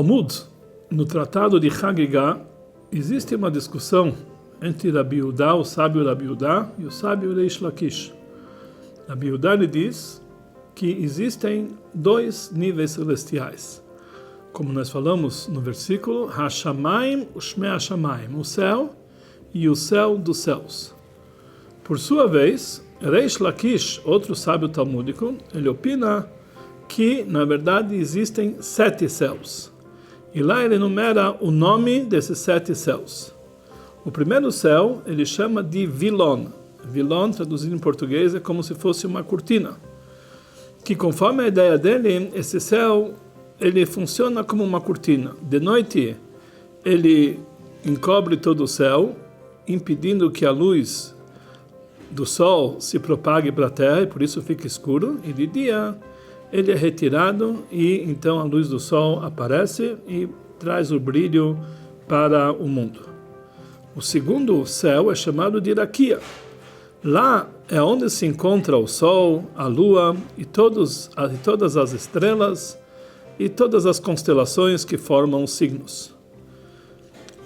Talmud, no Tratado de Hagigah, existe uma discussão entre Rabi Yudá, o sábio Rabi Yudá, e o sábio Reish Lakish. Rabi Yudá lhe diz que existem dois níveis celestiais. Como nós falamos no versículo, Hashamayim ushmei Hashamayim, o céu e o céu dos céus. Por sua vez, Reish Lakish, outro sábio talmúdico, ele opina que, na verdade, existem 7 céus. E lá ele enumera o nome desses 7 céus. O primeiro céu ele chama de Vilon. Vilon, traduzido em português, é como se fosse uma cortina. Que, conforme a ideia dele, esse céu ele funciona como uma cortina. De noite, ele encobre todo o céu, impedindo que a luz do sol se propague para a terra, e por isso fica escuro. E de dia ele é retirado e então a luz do sol aparece e traz o brilho para o mundo. O segundo céu é chamado de Raquia. Lá é onde se encontra o sol, a lua e todas as estrelas e todas as constelações que formam os signos.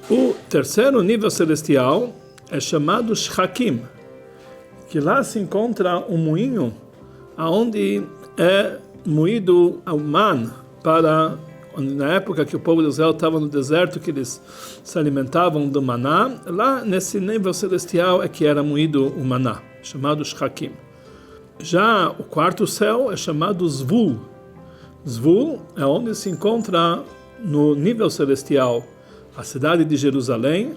O terceiro nível celestial é chamado Shchakim, que lá se encontra um moinho onde é moído o man, na época que o povo de Israel estava no deserto, que eles se alimentavam do maná, lá nesse nível celestial é que era moído o maná, chamado Shchakim. Já o quarto céu é chamado Zvul. Zvul é onde se encontra no nível celestial a cidade de Jerusalém,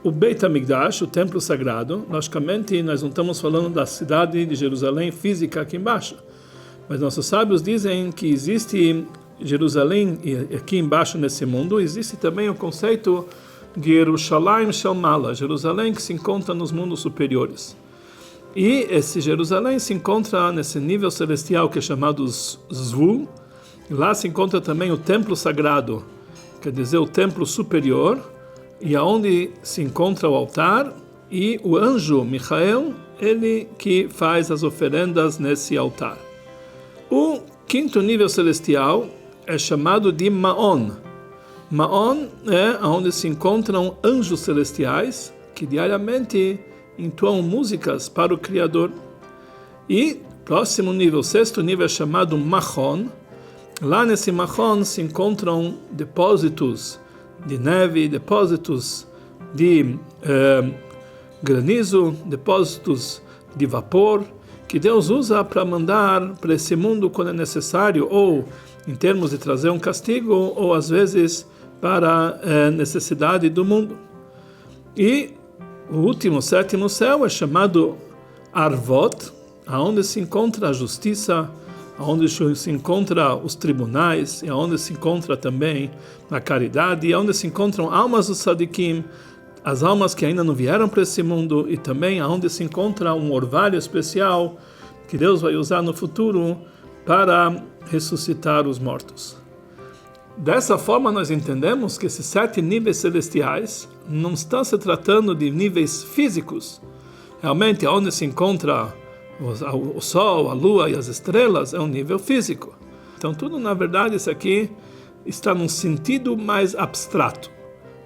o Beit HaMikdash, o templo sagrado. Logicamente, nós não estamos falando da cidade de Jerusalém física aqui embaixo, mas nossos sábios dizem que existe Jerusalém, e aqui embaixo nesse mundo, existe também o conceito de Yerushalayim Shel Mala, Jerusalém que se encontra nos mundos superiores. E esse Jerusalém se encontra nesse nível celestial que é chamado Zvul. Lá se encontra também o templo sagrado, quer dizer, o templo superior, e aonde se encontra o altar, e o anjo Michael, ele que faz as oferendas nesse altar. O quinto nível celestial é chamado de Maon. Maon é onde se encontram anjos celestiais que diariamente entoam músicas para o Criador. E próximo nível, sexto nível, é chamado Machon. Lá nesse Machon se encontram depósitos de neve, depósitos de granizo, depósitos de vapor, que Deus usa para mandar para esse mundo quando é necessário, ou em termos de trazer um castigo, ou às vezes para a necessidade do mundo. E o último, sétimo céu é chamado Arvot, aonde se encontra a justiça, aonde se encontra os tribunais, e aonde se encontra também a caridade, e aonde se encontram almas dos Sadikim, as almas que ainda não vieram para esse mundo, e também aonde se encontra um orvalho especial que Deus vai usar no futuro para ressuscitar os mortos. Dessa forma nós entendemos que esses 7 níveis celestiais não estão se tratando de níveis físicos. Realmente, aonde se encontra o sol, a lua e as estrelas é um nível físico. Então tudo, na verdade, isso aqui está num sentido mais abstrato.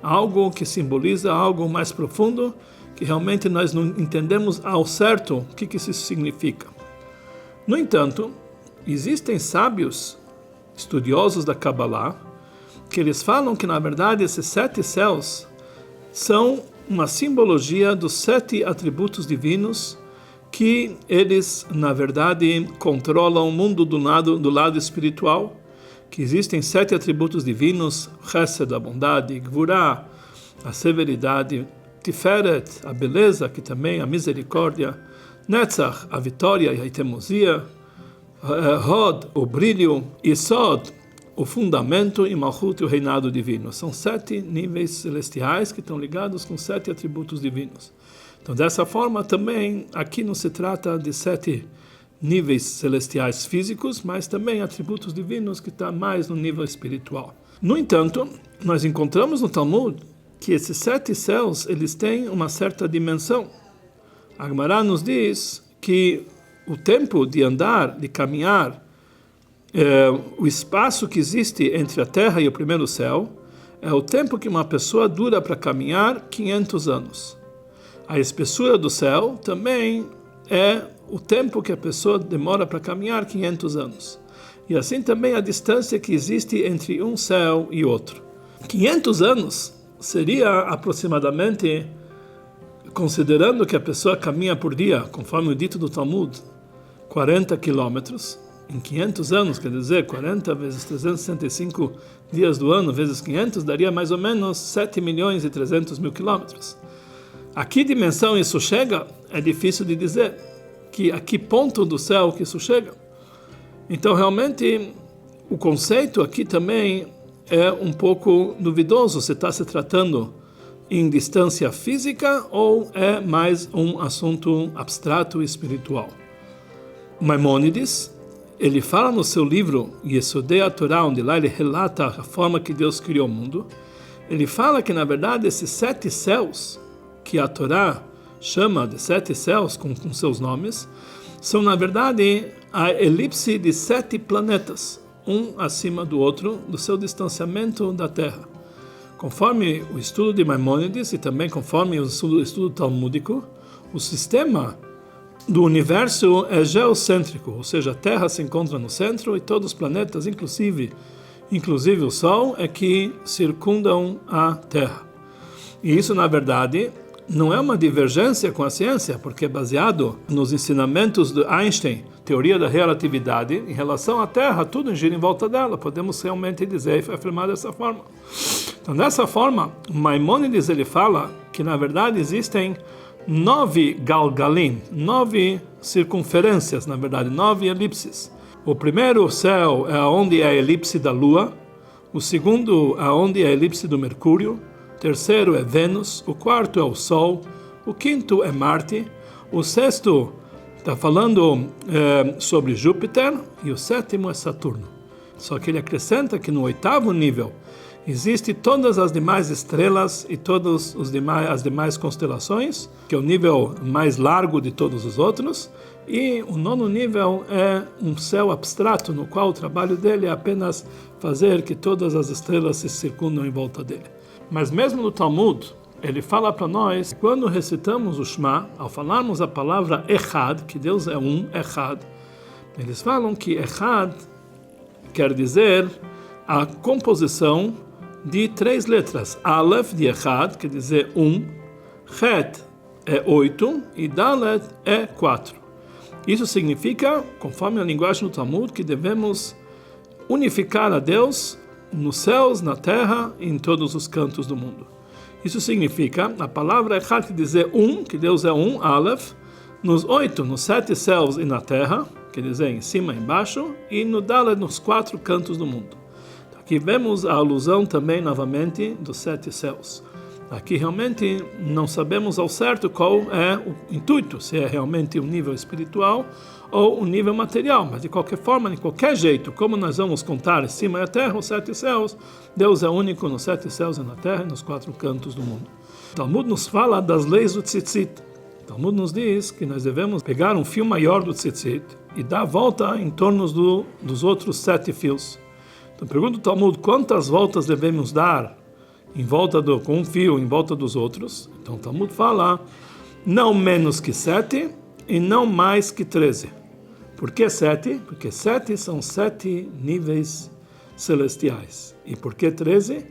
Algo que simboliza algo mais profundo, que realmente nós não entendemos ao certo o que isso significa. No entanto, existem sábios, estudiosos da Kabbalah, que eles falam que, na verdade, esses 7 céus são uma simbologia dos 7 atributos divinos que eles, na verdade, controlam o mundo do lado espiritual, que existem 7 atributos divinos: Chesed, a bondade; Gvurah, a severidade; Tiferet, a beleza, que também a misericórdia; Netzach, a vitória e a teimosia; Hod, o brilho; Yesod, o fundamento; e Malchut, o reinado divino. São 7 níveis celestiais que estão ligados com 7 atributos divinos. Então, dessa forma, também, aqui não se trata de 7 níveis celestiais físicos, mas também atributos divinos que estão mais no nível espiritual. No entanto, nós encontramos no Talmud que esses 7 céus, eles têm uma certa dimensão. A Gemara nos diz que o tempo de andar, de caminhar o espaço que existe entre a terra e o primeiro céu é o tempo que uma pessoa dura para caminhar 500 anos. A espessura do céu também é o tempo que a pessoa demora para caminhar 500 anos. E assim também a distância que existe entre um céu e outro. 500 anos seria aproximadamente, considerando que a pessoa caminha por dia, conforme o dito do Talmud, 40 quilômetros, em 500 anos, quer dizer, 40 vezes 365 dias do ano, vezes 500, daria mais ou menos 7.300.000 quilômetros. A que dimensão isso chega? É difícil de dizer. A que ponto do céu que isso chega? Então, realmente, o conceito aqui também é um pouco duvidoso. Se está se tratando em distância física ou é mais um assunto abstrato e espiritual. Maimônides, ele fala no seu livro Yesodei HaTorah, onde lá ele relata a forma que Deus criou o mundo. Ele fala que, na verdade, esses 7 céus que a Torá chama de 7 céus com seus nomes, são, na verdade, a elipse de 7 planetas, um acima do outro, do seu distanciamento da Terra. Conforme o estudo de Maimônides e também conforme o estudo talmúdico, o sistema do universo é geocêntrico, ou seja, a Terra se encontra no centro e todos os planetas, inclusive o Sol, é que circundam a Terra. E isso, na verdade, não é uma divergência com a ciência, porque é baseado nos ensinamentos de Einstein, teoria da relatividade, em relação à Terra, tudo gira em volta dela, podemos realmente dizer e afirmar dessa forma. Então, dessa forma, Maimônides ele fala que, na verdade, existem 9 galgalim, 9 circunferências, na verdade, 9 elipses. O primeiro céu é onde é a elipse da Lua, o segundo é onde é a elipse do Mercúrio, o terceiro é Vênus, o quarto é o Sol, o quinto é Marte, o sexto está falando sobre Júpiter e o sétimo é Saturno. Só que ele acrescenta que no 8º nível existem todas as demais estrelas e todas as demais constelações, que é o nível mais largo de todos os outros, e o 9º nível é um céu abstrato, no qual o trabalho dele é apenas fazer que todas as estrelas se circundam em volta dele. Mas mesmo no Talmud, ele fala para nós, quando recitamos o Shema, ao falarmos a palavra Echad, que Deus é um, Echad, eles falam que Echad quer dizer a composição de 3 letras. Aleph de Echad, quer dizer 1, Het é 8 e Dalet é 4. Isso significa, conforme a linguagem do Talmud, que devemos unificar a Deus nos céus, na terra e em todos os cantos do mundo. Isso significa, a palavra Echad quer dizer 1, que Deus é 1, Aleph, nos 8, nos 7 céus e na terra, quer dizer em cima e embaixo, e no Dalet, nos 4 cantos do mundo. Aqui vemos a alusão também, novamente, dos 7 céus. Aqui realmente não sabemos ao certo qual é o intuito, se é realmente um nível espiritual ou um nível material, mas de qualquer forma, de qualquer jeito, como nós vamos contar em cima e a terra, os 7 céus, Deus é único nos 7 céus e na terra e nos 4 cantos do mundo. O Talmud nos fala das leis do tzitzit. O Talmud nos diz que nós devemos pegar um fio maior do tzitzit e dar a volta em torno dos outros 7 fios. Então pergunta o Talmud, quantas voltas devemos dar com um fio em volta dos outros? Então o Talmud fala, não menos que 7 e não mais que 13. Por que 7? Porque 7 são 7 níveis celestiais. E por que 13?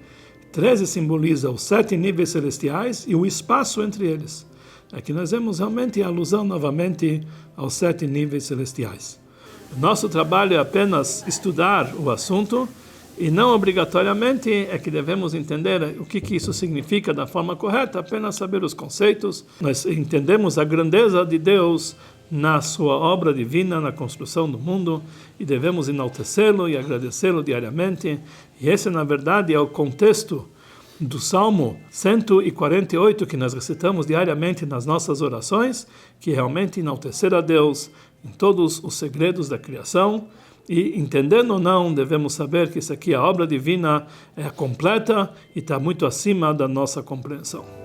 13 simboliza os 7 níveis celestiais e o espaço entre eles. Aqui nós vemos realmente a alusão novamente aos 7 níveis celestiais. O nosso trabalho é apenas estudar o assunto e não obrigatoriamente é que devemos entender o que isso significa da forma correta, apenas saber os conceitos. Nós entendemos a grandeza de Deus na sua obra divina, na construção do mundo, e devemos enaltecê-lo e agradecê-lo diariamente. E esse, na verdade, é o contexto do Salmo 148, que nós recitamos diariamente nas nossas orações, que é realmente enaltecer a Deus em todos os segredos da criação. E, entendendo ou não, devemos saber que isso aqui, a obra divina, é completa e está muito acima da nossa compreensão.